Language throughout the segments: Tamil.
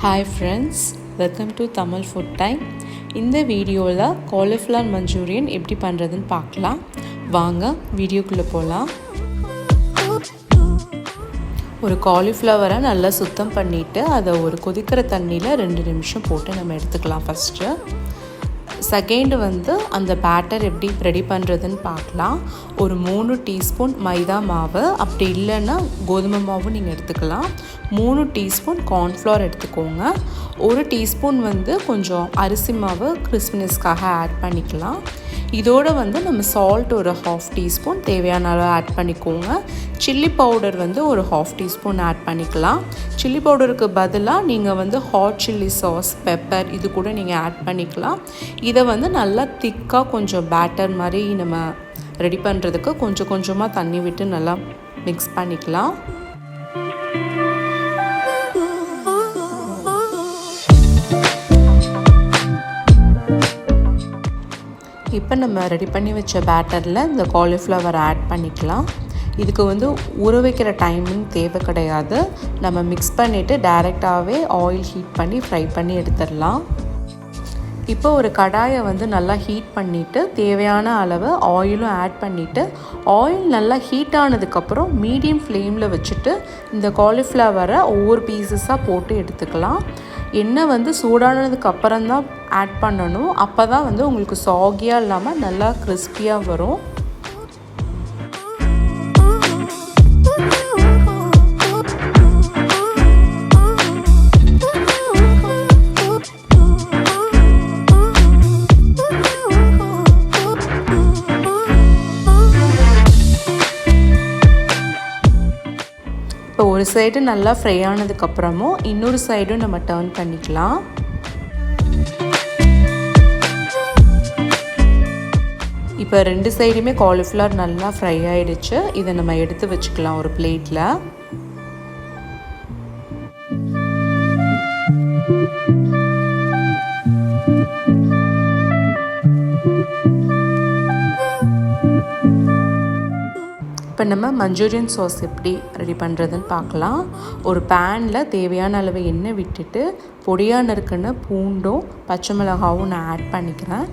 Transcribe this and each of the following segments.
Hi friends, welcome to Tamil Food Time. இந்த வீடியோவில் Cauliflower Manchurian எப்படி பண்ணுறதுன்னு பார்க்கலாம். வாங்க வீடியோக்குள்ளே போகலாம். ஒரு காலிஃப்ளவரை நல்லா சுத்தம் பண்ணிவிட்டு அதை ஒரு கொதிக்கிற தண்ணியில் 2 நிமிஷம் போட்டு நம்ம எடுத்துக்கலாம் ஃபஸ்ட்டு. செகண்டு அந்த பேட்டர் எப்படி ரெடி பண்ணுறதுன்னு பார்க்கலாம். ஒரு 3 டீஸ்பூன் மைதா மாவு, அப்படி இல்லைன்னா கோதுமை மாவு நீங்கள் எடுத்துக்கலாம். 3 டீஸ்பூன் கார்ன்ஃப்ளவர் எடுத்துக்கோங்க. 1 டீஸ்பூன் கொஞ்சம் அரிசி மாவு கிறிஸ்பினஸ்க்காக ஆட் பண்ணிக்கலாம். இதோடு நம்ம சால்ட் ஒரு 1/2 டீஸ்பூன் தேவையான அளவு ஆட் பண்ணிக்கோங்க. சில்லி பவுடர் ஒரு 1/2 டீஸ்பூன் ஆட் பண்ணிக்கலாம். சில்லி பவுடருக்கு பதிலாக நீங்கள் ஹாட் சில்லி சாஸ், பெப்பர் இது கூட நீங்கள் ஆட் பண்ணிக்கலாம். இதை நல்லா திக்காக கொஞ்சம் பேட்டர் மாதிரி நம்ம ரெடி பண்ணுறதுக்கு கொஞ்சம் கொஞ்சமாக தண்ணி விட்டு நல்லா மிக்ஸ் பண்ணிக்கலாம். இப்போ நம்ம ரெடி பண்ணி வச்ச பேட்டரில் இந்த காலிஃப்ளவர் ஆட் பண்ணிக்கலாம். இதுக்கு ஊற வைக்கிற டைமிங் தேவை கிடையாது. நம்ம மிக்ஸ் பண்ணிவிட்டு டைரெக்டாகவே ஆயில் ஹீட் பண்ணி ஃப்ரை பண்ணி எடுத்துடலாம். இப்போ ஒரு கடாயை நல்லா ஹீட் பண்ணிவிட்டு தேவையான அளவு ஆயிலும் ஆட் பண்ணிவிட்டு, ஆயில் நல்லா ஹீட் ஆனதுக்கப்புறம் மீடியம் ஃப்ளேமில் வச்சுட்டு இந்த காலிஃப்ளவரை ஒவ்வொரு பீசஸாக போட்டு எடுத்துக்கலாம். எண்ணெய் சூடானதுக்கு அப்புறம் தான் ஆட் பண்ணணும். அப்போ தான் உங்களுக்கு சாகியாக இல்லாமல் நல்லா கிறிஸ்பியாக வரும். இப்போ ஒரு சைடு நல்லா ஃப்ரை ஆனதுக்கப்புறமும் இன்னொரு சைடும் நம்ம டர்ன் பண்ணிக்கலாம். இப்போ 2 சைடுமே காலிஃப்ளவர் நல்லா ஃப்ரை ஆகிடுச்சு. இதை நம்ம எடுத்து வச்சுக்கலாம் ஒரு பிளேட்டில். இப்போ நம்ம மஞ்சூரியன் சாஸ் எப்படி ரெடி பண்ணுறதுன்னு பார்க்கலாம். ஒரு பேனில் தேவையான அளவு எண்ணெய் விட்டுட்டு பொடியாக நறுக்குன்னு பூண்டும் பச்சை மிளகாவும் நான் ஆட் பண்ணிக்கிறேன்.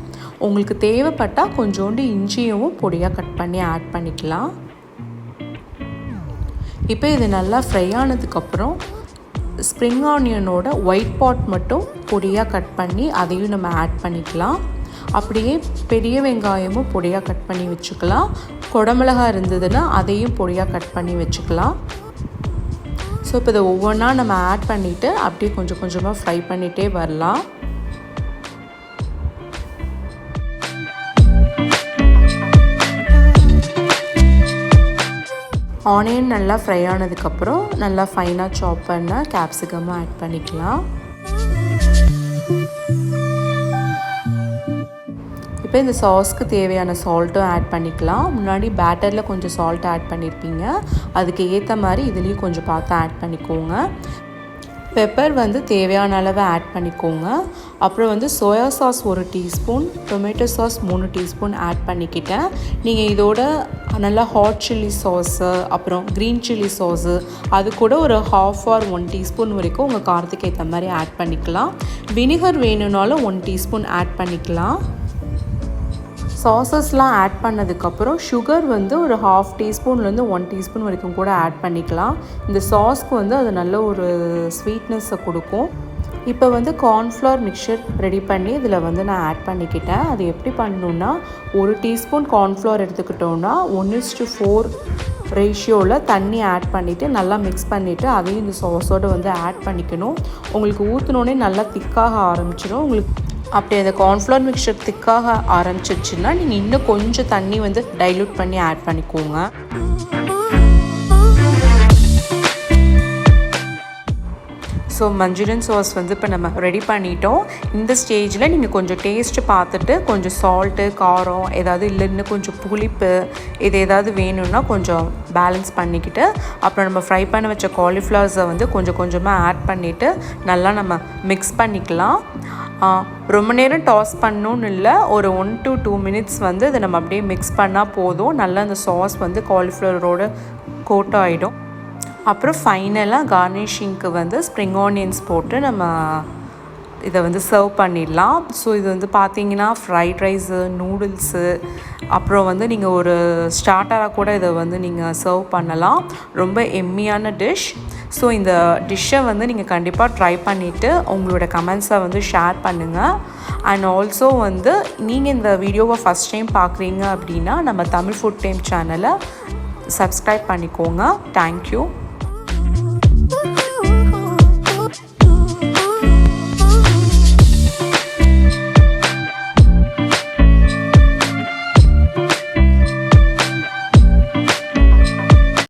உங்களுக்கு தேவைப்பட்டால் கொஞ்சோண்டு இஞ்சியும் பொடியாக கட் பண்ணி ஆட் பண்ணிக்கலாம். இப்போ இது நல்லா ஃப்ரை ஆனதுக்கப்புறம் ஸ்ப்ரிங் ஆனியனோட ஒயிட் பார்ட் மட்டும் பொடியாக கட் பண்ணி அதையும் நம்ம ஆட் பண்ணிக்கலாம். அப்படியே பெரிய வெங்காயமும் பொடியாக கட் பண்ணி வச்சுக்கலாம். குடமிளகாய் இருந்ததுன்னா அதையும் பொடியாக கட் பண்ணி வச்சுக்கலாம். ஸோ இப்போ இதை ஒவ்வொன்றா நம்ம ஆட் பண்ணிவிட்டு அப்படியே கொஞ்சம் கொஞ்சமாக ஃப்ரை பண்ணிகிட்டே வரலாம். ஆனியன் நல்லா ஃப்ரை ஆனதுக்கப்புறம் நல்லா ஃபைனாக சாப் பண்ண கேப்சிகமும் ஆட் பண்ணிக்கலாம். இப்போ இந்த சாஸ்க்கு தேவையான சால்ட்டும் ஆட் பண்ணிக்கலாம். முன்னாடி பேட்டரில் கொஞ்சம் சால்ட் ஆட் பண்ணியிருப்பீங்க, அதுக்கு ஏற்ற மாதிரி இதுலேயும் கொஞ்சம் பார்த்து ஆட் பண்ணிக்கோங்க. பெப்பர் தேவையான அளவு ஆட் பண்ணிக்கோங்க. அப்புறம் soya sauce 1 teaspoon, tomato sauce 3 teaspoon add பண்ணிக்கிட்டேன். நீங்கள் இதோட நல்லா ஹாட் சில்லி சாஸு, அப்புறம் க்ரீன் சில்லி சாஸு அது கூட ஒரு 1/2 or 1 டீஸ்பூன் வரைக்கும் உங்கள் காரத்துக்கு ஏற்ற மாதிரி ஆட் பண்ணிக்கலாம். வினிகர் வேணும்னாலும் 1 டீஸ்பூன் ஆட் பண்ணிக்கலாம். சாஸஸ்லாம் ஆட் பண்ணதுக்கப்புறம் சுகர் ஒரு 1/2 டீஸ்பூன்லேருந்து 1 டீஸ்பூன் வரைக்கும் கூட ஆட் பண்ணிக்கலாம். இந்த சாஸ்க்கு அது நல்ல ஒரு ஸ்வீட்னஸை கொடுக்கும். இப்போ கார்ன்ஃப்ளவர் மிக்சர் ரெடி பண்ணி இதில் நான் ஆட் பண்ணிக்கிட்டேன். அது எப்படி பண்ணணுன்னா, 1 டீஸ்பூன் கார்ன்ஃப்ளவர் எடுத்துக்கிட்டோன்னா 1:4 ரேஷியோவில் தண்ணி ஆட் பண்ணிவிட்டு நல்லா மிக்ஸ் பண்ணிவிட்டு அதையும் இந்த சாஸோடு ஆட் பண்ணிக்கணும். உங்களுக்கு ஊற்றினோடனே நல்லா திக்காக ஆரம்பிச்சிடும். உங்களுக்கு அப்படி அந்த கார்ன்ஃப்ளவர் மிக்சர் திக்காக ஆரம்பிச்சிச்சுன்னா நீங்கள் இன்னும் கொஞ்சம் தண்ணி டைல்யூட் பண்ணி ஆட் பண்ணிக்கோங்க. ஸோ மஞ்சூரியன் சாஸ் இப்போ நம்ம ரெடி பண்ணிட்டோம். இந்த ஸ்டேஜில் நீங்கள் கொஞ்சம் டேஸ்ட்டு பார்த்துட்டு கொஞ்சம் சால்ட்டு, காரம் ஏதாவது இல்லை இன்னும் கொஞ்சம் புளிப்பு இது ஏதாவது வேணும்னா கொஞ்சம் பேலன்ஸ் பண்ணிக்கிட்டு, அப்புறம் நம்ம ஃப்ரை பண்ண வச்ச காலிஃப்ளவர்ஸை கொஞ்சம் கொஞ்சமாக ஆட் பண்ணிவிட்டு நல்லா நம்ம மிக்ஸ் பண்ணிக்கலாம். ரொம்ப நேரம் டாஸ் பண்ணணும்னு இல்லை, ஒரு 1 to 2 மினிட்ஸ் இதை நம்ம அப்படியே மிக்ஸ் பண்ணால் போதும். நல்லா அந்த சாஸ் காலிஃப்ளவரோட கோட் ஆகிடும். அப்புறம் ஃபைனலாக கார்னிஷிங்க்கு வந்து ஸ்ப்ரிங் ஆனியன்ஸ் போட்டு நம்ம இதை வந்து சர்வ் பண்ணிடலாம். ஸோ இது வந்து பார்த்தீங்கன்னா ஃப்ரைட் ரைஸு, நூடுல்ஸு, அப்புறம் வந்து நீங்கள் ஒரு ஸ்டார்டராக கூட இதை வந்து நீங்கள் சர்வ் பண்ணலாம். ரொம்ப எம்மியான டிஷ். ஸோ இந்த டிஷ்ஷை வந்து நீங்கள் கண்டிப்பாக ட்ரை பண்ணிவிட்டு உங்களோட கமெண்ட்ஸை வந்து ஷேர் பண்ணுங்கள். அண்ட் ஆல்சோ வந்து நீங்கள் இந்த வீடியோவை ஃபஸ்ட் டைம் பார்க்குறீங்க அப்படின்னா நம்ம தமிழ் ஃபுட் டைம் சேனலை சப்ஸ்கிரைப் பண்ணிக்கோங்க. தேங்க்யூ.